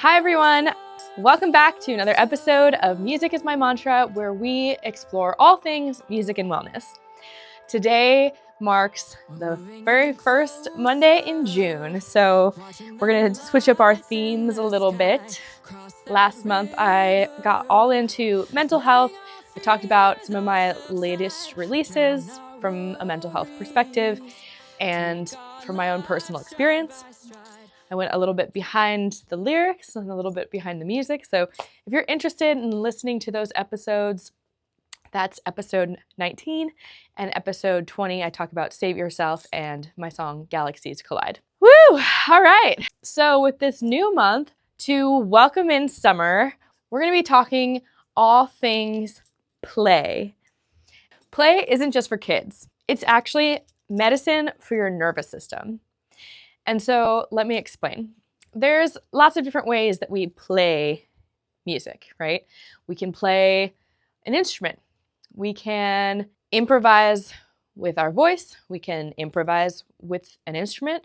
Hi everyone! Welcome back to another episode of Music is My Mantra, where we explore all things music and wellness. Today marks the very first Monday in June, so we're going to switch up our themes a little bit. Last month I got all into mental health. I talked about some of my latest releases from a mental health perspective and from my own personal experience. I went a little bit behind the lyrics and a little bit behind the music. So if you're interested in listening to those episodes, that's episode 19 and episode 20. I talk about Save Yourself and my song Galaxies Collide. Woo! All right. So with this new month, to welcome in summer, we're going to be talking all things play. Play isn't just for kids. It's actually medicine for your nervous system. And so let me explain. There's lots of different ways that we play music, right? We can play an instrument. We can improvise with our voice. We can improvise with an instrument.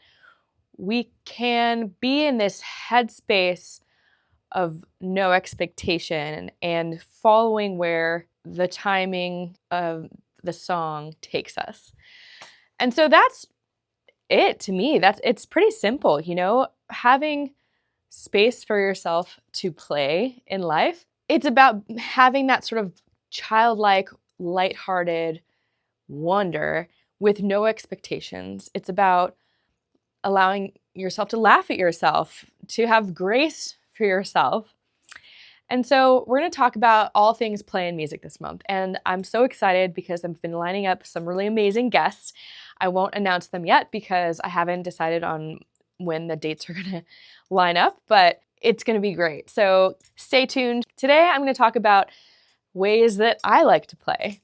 We can be in this headspace of no expectation and following where the timing of the song takes us. And so that's it to me. It's pretty simple, having space for yourself to play in life. It's about having that sort of childlike, lighthearted wonder with no expectations. It's about allowing yourself to laugh at yourself, to have grace for yourself. And so we're going to talk about all things play and music this month. And I'm so excited because I've been lining up some really amazing guests. I won't announce them yet because I haven't decided on when the dates are going to line up, but it's going to be great. So stay tuned. Today I'm going to talk about ways that I like to play.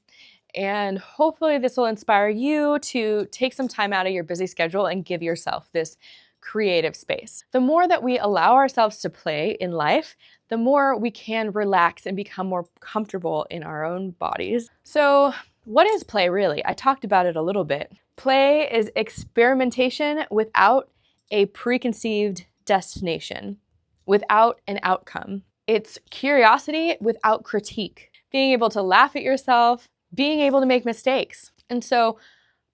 And hopefully this will inspire you to take some time out of your busy schedule and give yourself this creative space. The more that we allow ourselves to play in life, the more we can relax and become more comfortable in our own bodies. So what is play really? I talked about it a little bit. Play is experimentation without a preconceived destination, without an outcome. It's curiosity without critique, being able to laugh at yourself, being able to make mistakes. And so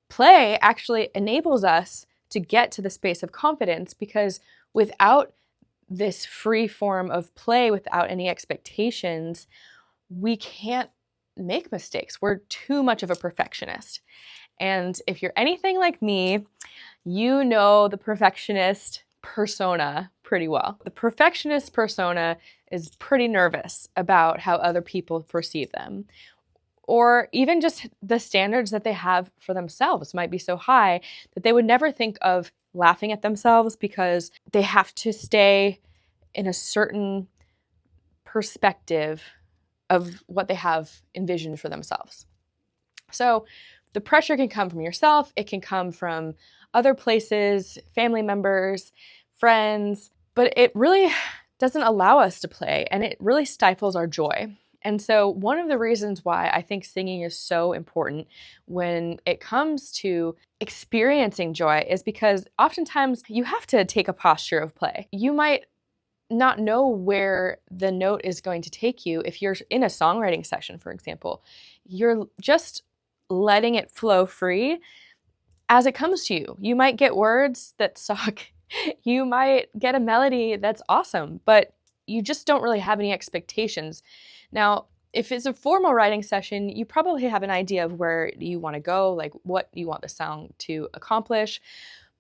play actually enables us to get to the space of confidence, because without this free form of play, without any expectations, we can't make mistakes. We're too much of a perfectionist. And if you're anything like me, you know the perfectionist persona pretty well. The perfectionist persona is pretty nervous about how other people perceive them, or even just the standards that they have for themselves might be so high that they would never think of laughing at themselves because they have to stay in a certain perspective of what they have envisioned for themselves. So the pressure can come from yourself, it can come from other places, family members, friends, but it really doesn't allow us to play, and it really stifles our joy. And so one of the reasons why I think singing is so important when it comes to experiencing joy is because oftentimes you have to take a posture of play. You might not know where the note is going to take you. If you're in a songwriting session, for example, you're just letting it flow free as it comes to you. You might get words that suck. You might get a melody that's awesome, but you just don't really have any expectations. Now, if it's a formal writing session, you probably have an idea of where you want to go, like what you want the song to accomplish.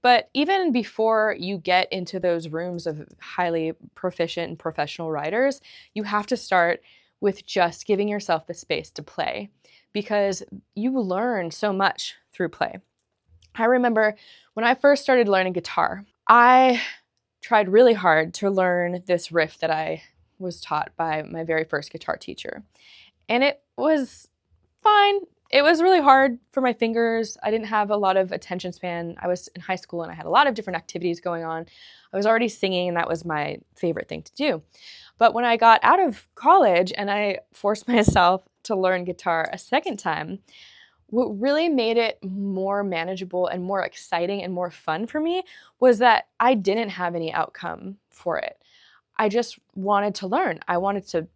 But even before you get into those rooms of highly proficient and professional writers, you have to start with just giving yourself the space to play, because you learn so much through play. I remember when I first started learning guitar, I tried really hard to learn this riff that I was taught by my very first guitar teacher. And it was fine. It was really hard for my fingers. I didn't have a lot of attention span. I was in high school and I had a lot of different activities going on. I was already singing and that was my favorite thing to do. But when I got out of college and I forced myself to learn guitar a second time, what really made it more manageable and more exciting and more fun for me was that I didn't have any outcome for it. I just wanted to learn. I wanted to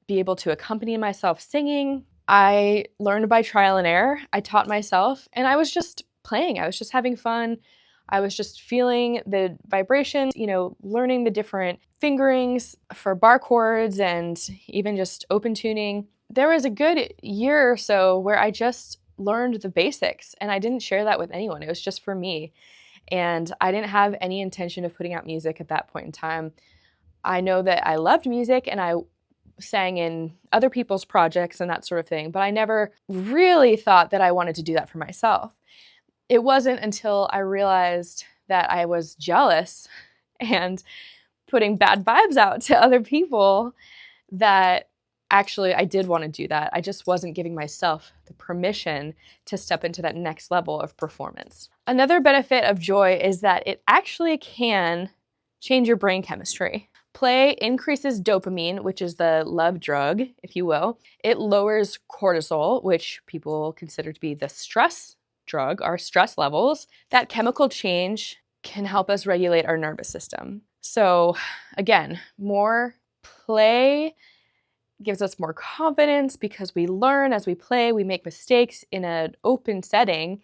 be able to accompany myself singing. I learned by trial and error. I taught myself, and I was just playing. I was just having fun. I was just feeling the vibrations, learning the different fingerings for bar chords and even just open tuning. There was a good year or so where I just learned the basics, and I didn't share that with anyone. It was just for me. And I didn't have any intention of putting out music at that point in time. I know that I loved music and I sang in other people's projects and that sort of thing, but I never really thought that I wanted to do that for myself. It wasn't until I realized that I was jealous and putting bad vibes out to other people that actually I did want to do that. I just wasn't giving myself the permission to step into that next level of performance. Another benefit of joy is that it actually can change your brain chemistry. Play increases dopamine, which is the love drug, if you will. It lowers cortisol, which people consider to be the stress drug, our stress levels. That chemical change can help us regulate our nervous system. So again, more play gives us more confidence because we learn as we play, we make mistakes in an open setting,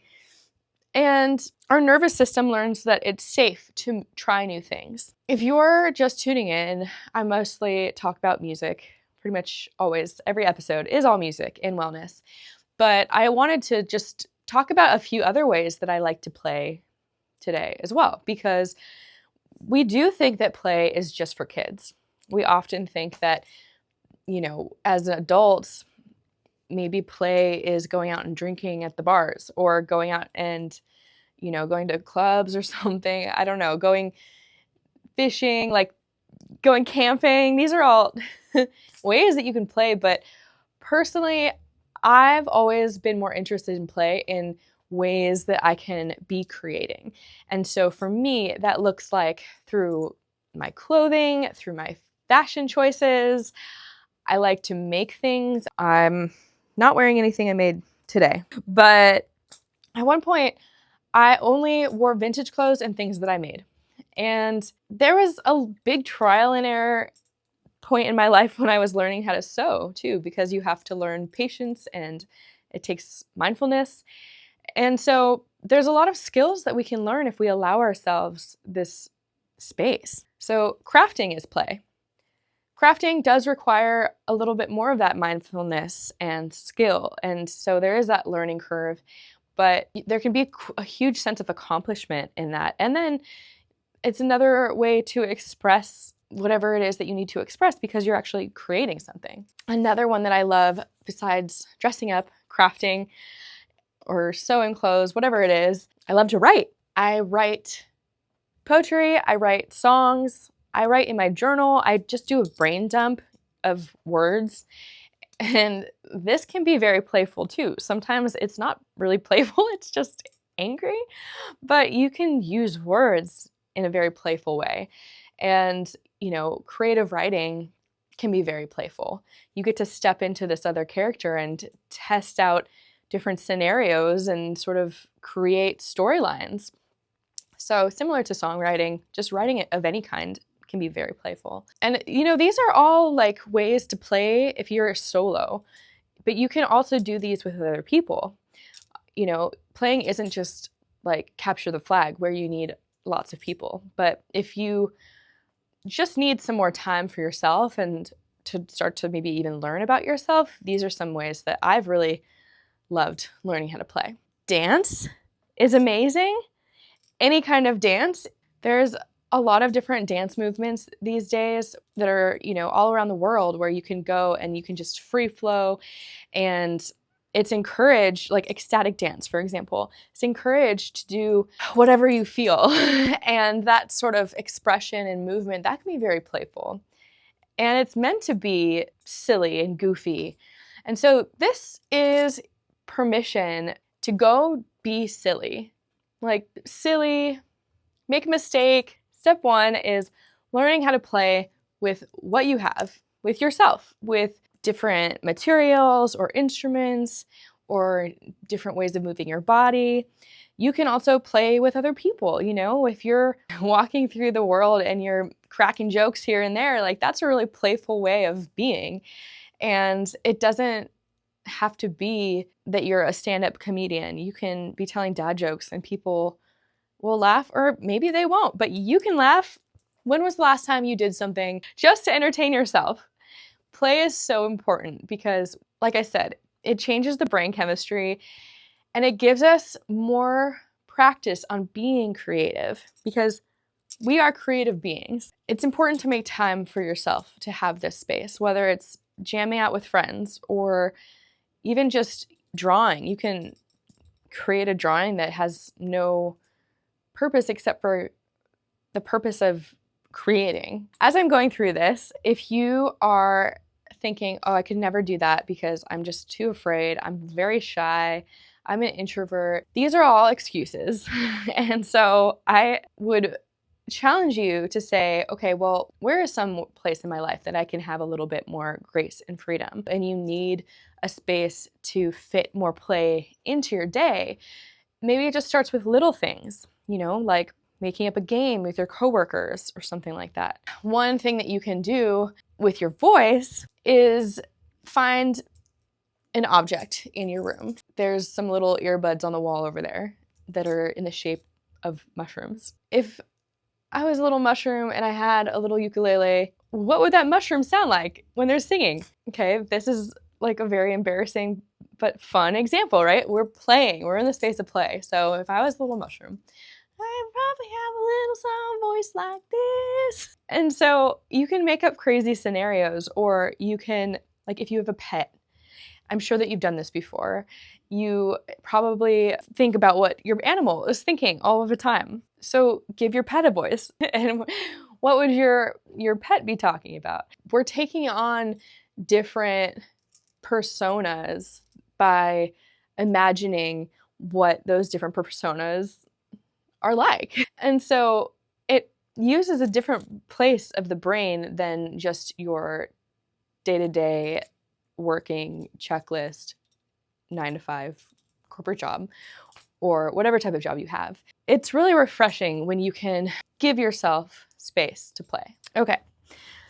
and our nervous system learns that it's safe to try new things. If you're just tuning in, I mostly talk about music. Pretty much always, every episode is all music in wellness. But I wanted to just talk about a few other ways that I like to play today as well, because we do think that play is just for kids. We often think that, as adults, maybe play is going out and drinking at the bars or going out and, going to clubs or something. I don't know, going fishing, like going camping. These are all ways that you can play. But personally, I've always been more interested in play in ways that I can be creating. And so for me, that looks like through my clothing, through my fashion choices. I like to make things. I'm not wearing anything I made today, but at one point I only wore vintage clothes and things that I made. And there was a big trial and error point in my life when I was learning how to sew too, because you have to learn patience and it takes mindfulness. And so there's a lot of skills that we can learn if we allow ourselves this space. So crafting is play. Crafting does require a little bit more of that mindfulness and skill. And so there is that learning curve, but there can be a huge sense of accomplishment in that. And then it's another way to express whatever it is that you need to express because you're actually creating something. Another one that I love besides dressing up, crafting, or sewing clothes, whatever it is, I love to write. I write poetry, I write songs, I write in my journal. I just do a brain dump of words. And this can be very playful too. Sometimes it's not really playful, it's just angry. But you can use words in a very playful way. And, creative writing can be very playful. You get to step into this other character and test out different scenarios and sort of create storylines. So similar to songwriting, just writing it of any kind can be very playful. And, these are all like ways to play if you're a solo, but you can also do these with other people. Playing isn't just like capture the flag where you need lots of people, but if you just need some more time for yourself and to start to maybe even learn about yourself, these are some ways that I've really loved learning how to play. Dance is amazing. Any kind of dance. There's a lot of different dance movements these days that are, all around the world where you can go and you can just free flow, and it's encouraged, like ecstatic dance, for example. It's encouraged to do whatever you feel. And that sort of expression and movement, that can be very playful. And it's meant to be silly and goofy. And so this is permission to go be silly. Like silly, make a mistake. Step one is learning how to play with what you have, with yourself, with different materials or instruments or different ways of moving your body. You can also play with other people, you know, if you're walking through the world and you're cracking jokes here and there, like that's a really playful way of being. And it doesn't have to be that you're a stand-up comedian. You can be telling dad jokes and people will laugh, or maybe they won't, but you can laugh. When was the last time you did something just to entertain yourself? Play is so important because, like I said, it changes the brain chemistry and it gives us more practice on being creative because we are creative beings. It's important to make time for yourself to have this space, whether it's jamming out with friends or even just drawing. You can create a drawing that has no purpose except for the purpose of creating. As I'm going through this, if you are thinking, oh, I could never do that because I'm just too afraid, I'm very shy, I'm an introvert, these are all excuses. And so I would challenge you to say, okay, well, where is some place in my life that I can have a little bit more grace and freedom? And you need a space to fit more play into your day. Maybe it just starts with little things, you know, like making up a game with your coworkers or something like that. One thing that you can do with your voice is find an object in your room. There's some little earbuds on the wall over there that are in the shape of mushrooms. If I was a little mushroom and I had a little ukulele, what would that mushroom sound like when they're singing? Okay, this is like a very embarrassing but fun example, right? We're playing, we're in the space of play. So if I was a little mushroom, I probably have a little song voice like this. And so you can make up crazy scenarios, or you can, like if you have a pet, I'm sure that you've done this before. You probably think about what your animal is thinking all of the time. So give your pet a voice. And what would your pet be talking about? We're taking on different personas by imagining what those different personas are like. And so it uses a different place of the brain than just your day-to-day working checklist 9-to-5 corporate job or whatever type of job you have. It's really refreshing when you can give yourself space to play. Okay,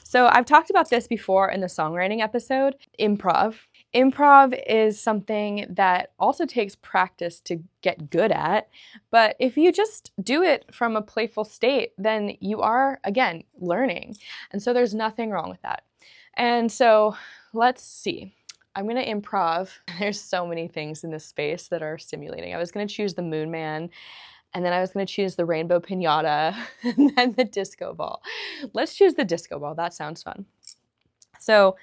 so I've talked about this before in the songwriting episode, improv. Improv is something that also takes practice to get good at, but if you just do it from a playful state, then you are, again, learning. And so there's nothing wrong with that. And so let's see. I'm going to improv. There's so many things in this space that are stimulating. I was going to choose the Moon Man, and then I was going to choose the rainbow piñata, and then the disco ball. Let's choose the disco ball. That sounds fun. So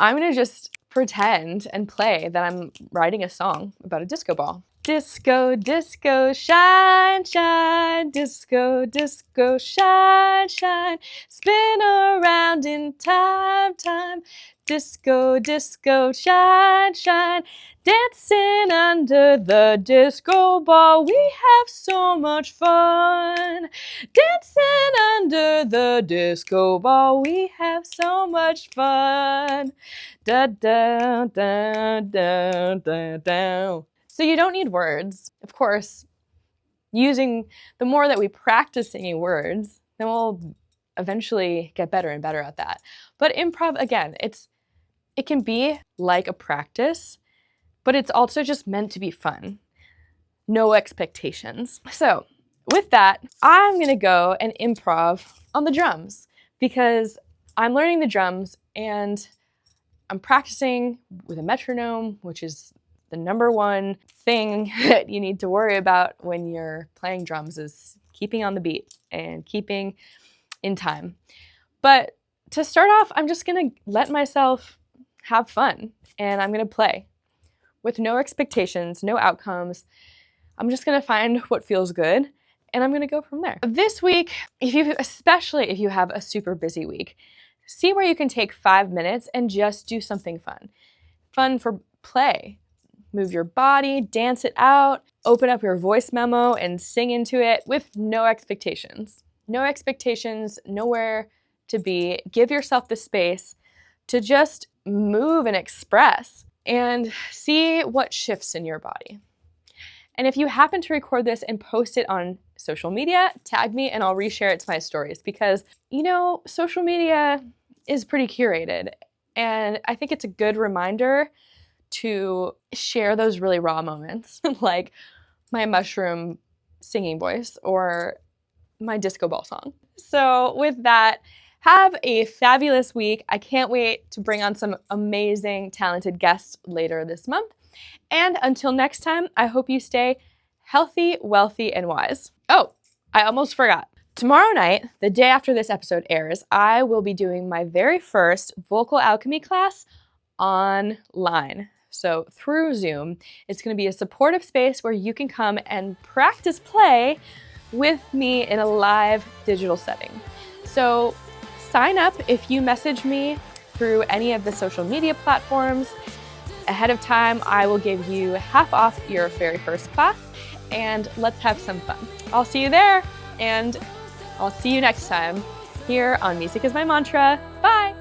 I'm going to just pretend and play that I'm writing a song about a disco ball. Disco, disco, shine, shine, disco, disco, shine, shine, spin around in time, time, disco, disco, shine, shine, dancing under the disco ball, we have so much fun. Dancing under the disco ball, we have so much fun. Da da da da da da. So you don't need words. Of course, the more that we practice singing words, then we'll eventually get better and better at that. But improv, again, it can be like a practice, but it's also just meant to be fun. No expectations. So with that, I'm going to go and improv on the drums because I'm learning the drums and I'm practicing with a metronome, which is the number one thing that you need to worry about when you're playing drums is keeping on the beat and keeping in time. But to start off, I'm just going to let myself have fun and I'm going to play with no expectations, no outcomes. I'm just going to find what feels good and I'm going to go from there. This week, especially if you have a super busy week, see where you can take 5 minutes and just do something fun. Fun for play. Move your body, dance it out, open up your voice memo and sing into it with no expectations. No expectations, nowhere to be. Give yourself the space to just move and express and see what shifts in your body. And if you happen to record this and post it on social media, tag me and I'll reshare it to my stories because, you know, social media is pretty curated. And I think it's a good reminder to share those really raw moments, like my mushroom singing voice or my disco ball song. So with that, have a fabulous week. I can't wait to bring on some amazing, talented guests later this month. And until next time, I hope you stay healthy, wealthy, and wise. Oh, I almost forgot. Tomorrow night, the day after this episode airs, I will be doing my very first vocal alchemy class online. So through Zoom, it's going to be a supportive space where you can come and practice play with me in a live digital setting. So sign up if you message me through any of the social media platforms. Ahead of time, I will give you half off your very first class, and let's have some fun. I'll see you there, and I'll see you next time here on Music is My Mantra. Bye!